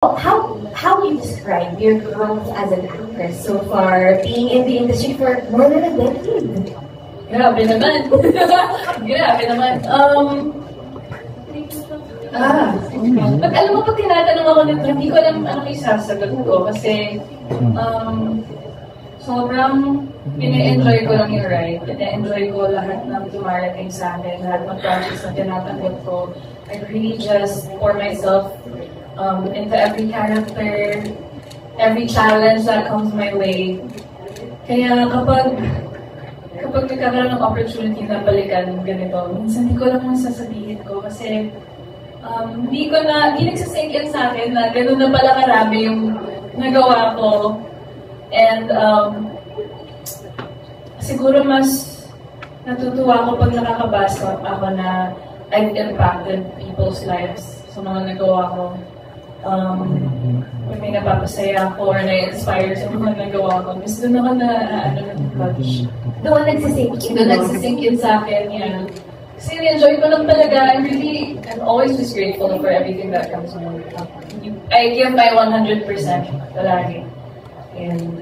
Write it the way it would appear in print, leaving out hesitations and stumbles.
How do you describe your growth as an actress so far, being in the industry for more than a decade? Grabe naman. Grabe naman. Pag alam mo, pag tinatanong ako nito, hindi ko alam ano yung sasagot ko kasi sobrang pina-enjoy ko lang yung ride. Pina-enjoy ko lahat ng dumarating sa akin, lahat ng projects na tinatanggap ko. I really just pour myself into every character, every challenge that comes my way. Kaya kapag nagkakaroon ng opportunity na balikan ganito, minsan hindi ko lang ang sasabihin ko kasi hindi nagsasink in sa akin na gano'n na pala karami yung nagawa ko. And siguro mas natutuwa ko pag nakakabasa ako na I've impacted people's lives sa mga nagawa ko. Kung may napapasaya ako or na-inspire sa mga nagawa ko, mas doon ako na-touch. Doon nagsisink In sa akin, yeah. Kasi enjoy ko lang talaga. I'm always just grateful for everything that comes my way. I give my 100% palagi. And